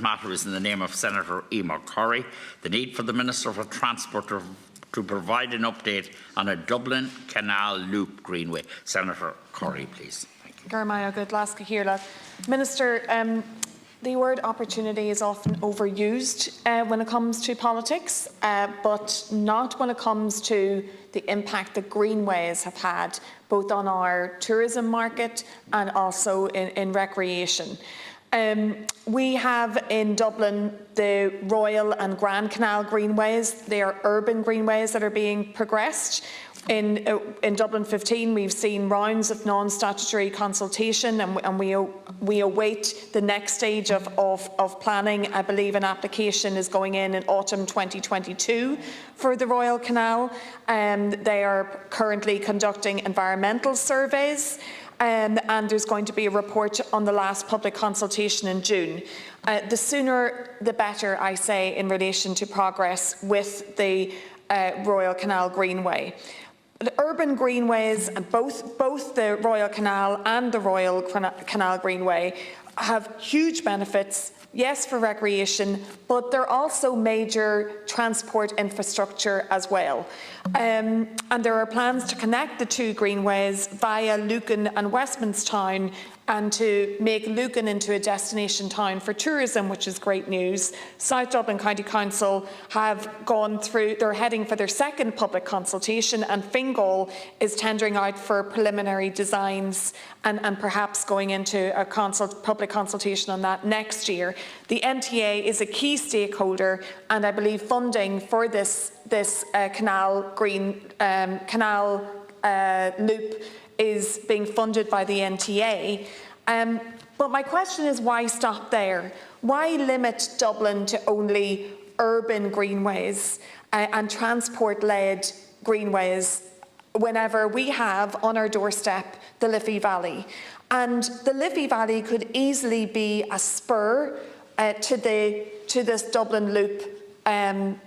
relevant matter is in the name of Senator Emer Currie. The need for the Minister for Transport to provide an update on a Dublin Canal Loop Greenway. Senator Currie, please. Minister, the word opportunity is often overused when it comes to politics, but not when it comes to the impact that greenways have had both on our tourism market and also in recreation. We have in Dublin the Royal and Grand Canal Greenways. They are urban greenways that are being progressed. In Dublin 15, we've seen rounds of non-statutory consultation, and we await the next stage of planning. I believe an application is going in autumn 2022 for the Royal Canal. They are currently conducting environmental surveys. And there's going to be a report on the last public consultation in June. The sooner the better, I say, in relation to progress with the Royal Canal Greenway. The urban greenways, both the Royal Canal and the Royal Canal Greenway, have huge benefits, yes, for recreation, but they're also major transport infrastructure as well. And there are plans to connect the two greenways via Lucan and Westmanstown, and to make Lucan into a destination town for tourism, which is great news. South Dublin County Council have gone through, they're heading for their second public consultation, and Fingal is tendering out for preliminary designs and perhaps going into a public consultation on that next year. The NTA is a key stakeholder, and I believe funding for this canal loop is being funded by the NTA. But my question is, why stop there? Why limit Dublin to only urban greenways and transport-led greenways whenever we have on our doorstep the Liffey Valley? And the Liffey Valley could easily be a spur to this Dublin Loop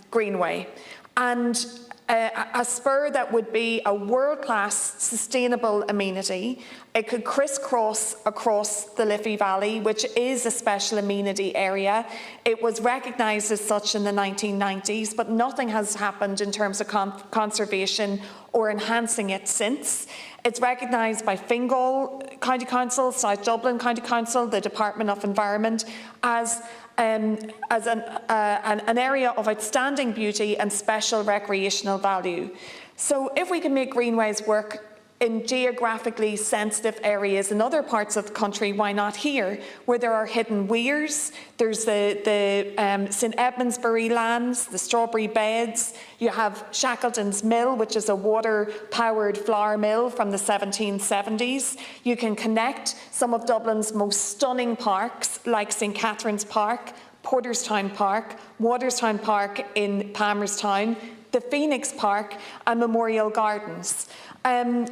Greenway. And a spur that would be a world-class sustainable amenity. It could crisscross across the Liffey Valley, which is a special amenity area. It was recognised as such in the 1990s, but nothing has happened in terms of conservation or enhancing it since. It's recognised by Fingal County Council, South Dublin County Council, the Department of Environment as an area of outstanding beauty and special recreational value. So if we can make greenways work in geographically sensitive areas in other parts of the country, why not here, where there are hidden weirs? There's the St Edmundsbury lands, the Strawberry Beds. You have Shackleton's Mill, which is a water-powered flour mill from the 1770s. You can connect some of Dublin's most stunning parks, like St Catherine's Park, Porterstown Park, Waterstown Park in Palmerstown, the Phoenix Park and Memorial Gardens. And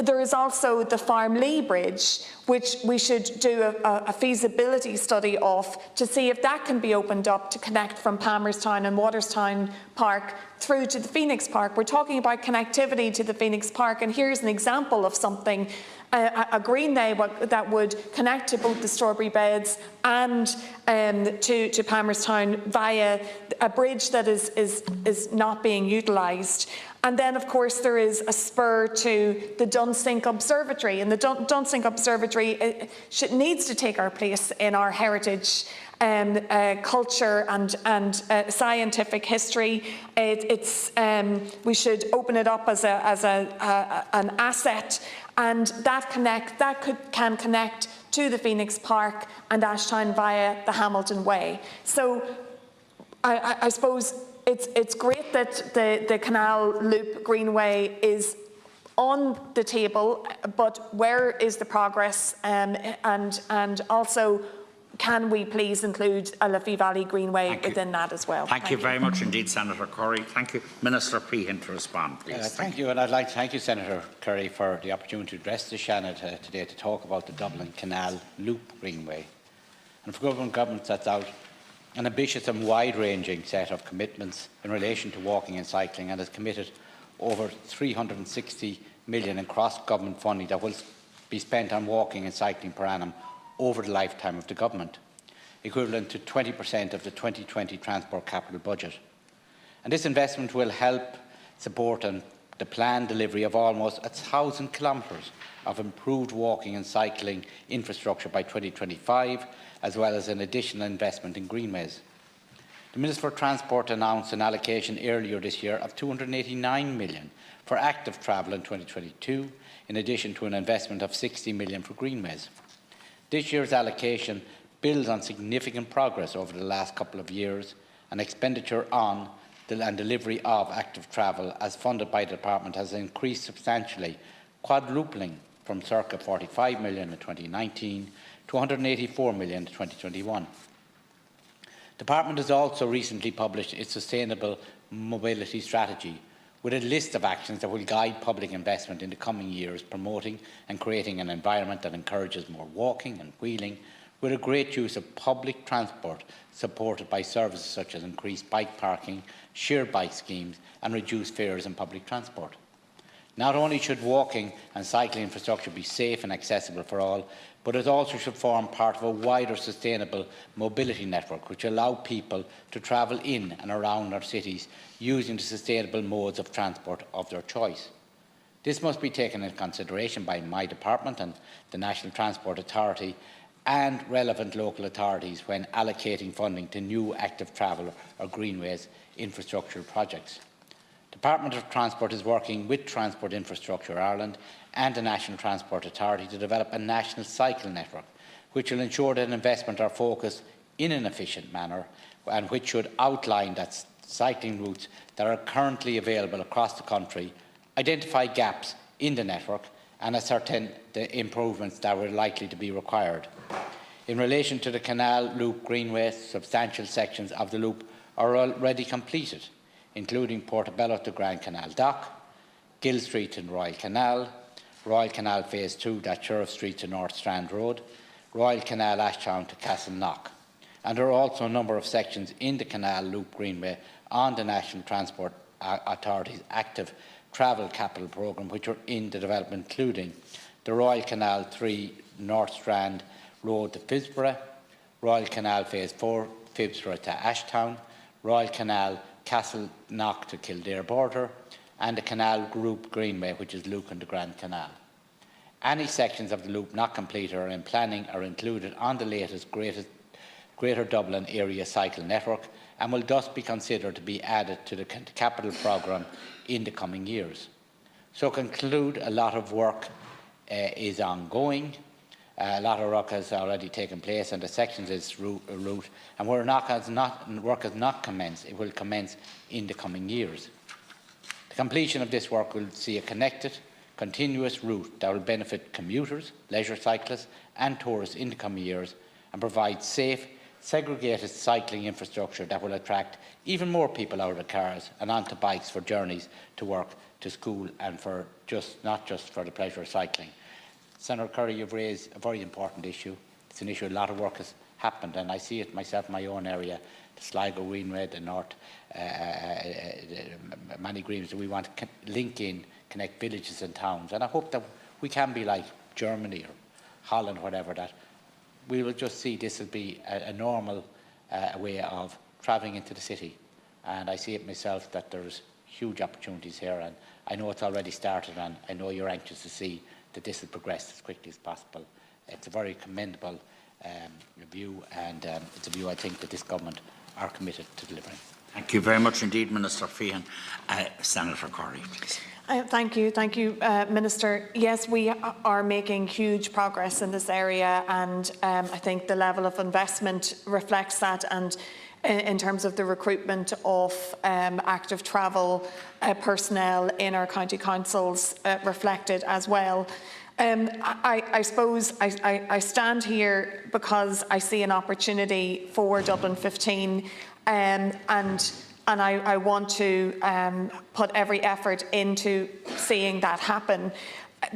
there is also the Farmley Bridge, which we should do a feasibility study of to see if that can be opened up to connect from Palmerstown and Waterstown Park through to the Phoenix Park. We're talking about connectivity to the Phoenix Park, and here's an example of something, a greenway that would connect to both the Strawberry Beds and to Palmerstown via a bridge that is not being utilised. And then, of course, there is a spur to the Dunsink Observatory, and the Dunsink Observatory needs to take our place in our heritage culture and scientific history. We should open it up as an asset, and that can connect to the Phoenix Park and Ashtown via the Hamilton Way. So I suppose it's great that the Canal Loop Greenway is on the table, but where is the progress, and also can we please include a Liffey Valley Greenway within that as well? Thank you very much indeed, Senator Currie. Thank you. Minister Prehin to respond, please. Thank you, and I'd like to thank you, Senator Currie, for the opportunity to address the Seanad today to talk about the Dublin Canal Loop Greenway. And for government sets out an ambitious and wide-ranging set of commitments in relation to walking and cycling, and has committed over 360 million in cross-government funding that will be spent on walking and cycling per annum over the lifetime of the government. equivalent to 20% of the 2020 transport capital budget. And this investment will help support the planned delivery of almost 1,000 kilometres of improved walking and cycling infrastructure by 2025, as well as an additional investment in greenways. The Minister for Transport announced an allocation earlier this year of €289 million for active travel in 2022, in addition to an investment of €60 million for greenways. This year's allocation builds on significant progress over the last couple of years, and expenditure on and delivery of active travel as funded by the Department has increased substantially, quadrupling from circa €45 million in 2019 to €184 million in 2021. The Department has also recently published its Sustainable Mobility Strategy, with a list of actions that will guide public investment in the coming years, promoting and creating an environment that encourages more walking and wheeling, with a great use of public transport supported by services such as increased bike parking, shared bike schemes and reduced fares in public transport. Not only should walking and cycling infrastructure be safe and accessible for all, but it also should form part of a wider sustainable mobility network which allow people to travel in and around our cities using the sustainable modes of transport of their choice. This must be taken into consideration by my department and the National Transport Authority and relevant local authorities when allocating funding to new active travel or greenways infrastructure projects. The Department of Transport is working with Transport Infrastructure Ireland and the National Transport Authority to develop a national cycle network, which will ensure that investment are focused in an efficient manner and which should outline that cycling routes that are currently available across the country, identify gaps in the network and ascertain the improvements that were likely to be required. In relation to the Canal Loop Greenway, substantial sections of the loop are already completed, including Portobello to Grand Canal Dock, Gill Street to Royal Canal, Royal Canal Phase 2, that's Sheriff Street to North Strand Road, Royal Canal Ashtown to Castleknock. And there are also a number of sections in the Canal Loop Greenway on the National Transport Authority's active travel capital programme which are in the development, including the Royal Canal 3 North Strand Road to Phibsborough, Royal Canal Phase 4 Phibsborough to Ashtown, Royal Canal Castleknock to Kildare border, and the Canal Loop Greenway, which is Lucan to Grand Canal. Any sections of the loop not completed or in planning are included on the latest Greater Dublin Area Cycle Network and will thus be considered to be added to the capital programme in the coming years. So to conclude, a lot of work is ongoing. A lot of work has already taken place and the sections is route and where work has not commenced, it will commence in the coming years. The completion of this work will see a connected, continuous route that will benefit commuters, leisure cyclists and tourists in the coming years and provide safe, segregated cycling infrastructure that will attract even more people out of their cars and onto bikes for journeys to work, to school and for not just for the pleasure of cycling. Senator Currie, you've raised a very important issue. It's an issue a lot of work has happened and I see it myself in my own area, the Sligo Greenway, the North, many greenways. We want to link in, connect villages and towns and I hope that we can be like Germany or Holland, whatever, that we will just see this will be a normal way of travelling into the city. And I see it myself that there's huge opportunities here and I know it's already started and I know you're anxious to see that this will progress as quickly as possible. It's a very commendable view and it's a view I think that this government are committed to delivering. Thank you very much indeed, Minister Feehan. Senator Currie, please. Thank you, Minister. Yes, we are making huge progress in this area and I think the level of investment reflects that, and in terms of the recruitment of active travel personnel in our county councils reflected as well. I suppose I stand here because I see an opportunity for Dublin 15 and I want to put every effort into seeing that happen.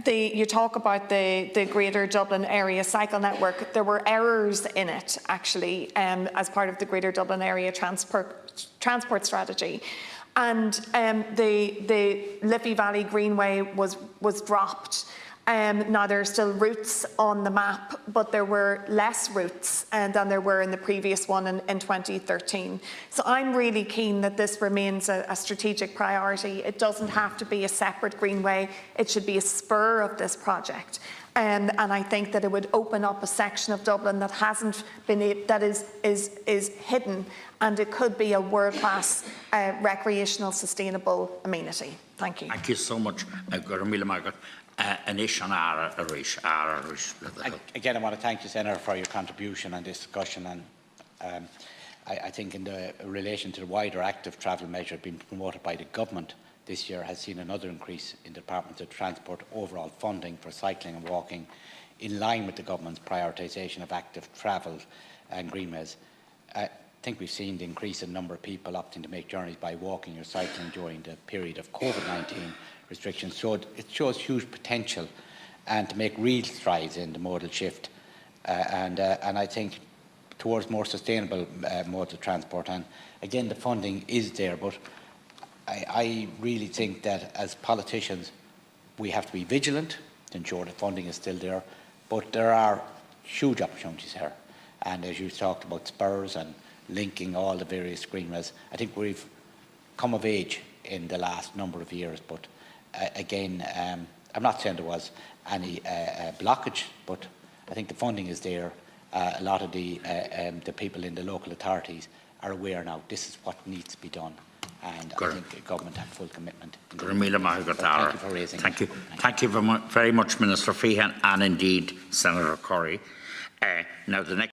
You talk about the Greater Dublin Area Cycle Network. There were errors in it, actually, as part of the Greater Dublin Area Transport Strategy. And the Liffey Valley Greenway was dropped. Now, there are still routes on the map, but there were less routes than there were in the previous one in 2013. So I'm really keen that this remains a strategic priority. It doesn't have to be a separate greenway. It should be a spur of this project. And I think that it would open up a section of Dublin that hasn't been, that is hidden, and it could be a world-class recreational, sustainable amenity. Thank you. Thank you so much. Again, I want to thank you, Senator, for your contribution on this discussion. And I think in relation to the wider active travel measure being promoted by the government this year has seen another increase in the Department of Transport overall funding for cycling and walking, in line with the government's prioritisation of active travel and greenways. I think we've seen the increase in number of people opting to make journeys by walking or cycling during the period of COVID-19 restrictions. So it shows huge potential and to make real strides in the modal shift and I think towards more sustainable modes of transport. And again, the funding is there, but I really think that as politicians we have to be vigilant to ensure that funding is still there, but there are huge opportunities here. And as you talked about spurs and linking all the various greenways, I think we've come of age in the last number of years. But again, I'm not saying there was any blockage, but I think the funding is there. A lot of the people in the local authorities are aware now this is what needs to be done. And I think the government have full commitment. Thank you for raising Thank you. Thank you very much, Minister Feehan, and indeed Senator Currie. Now, the next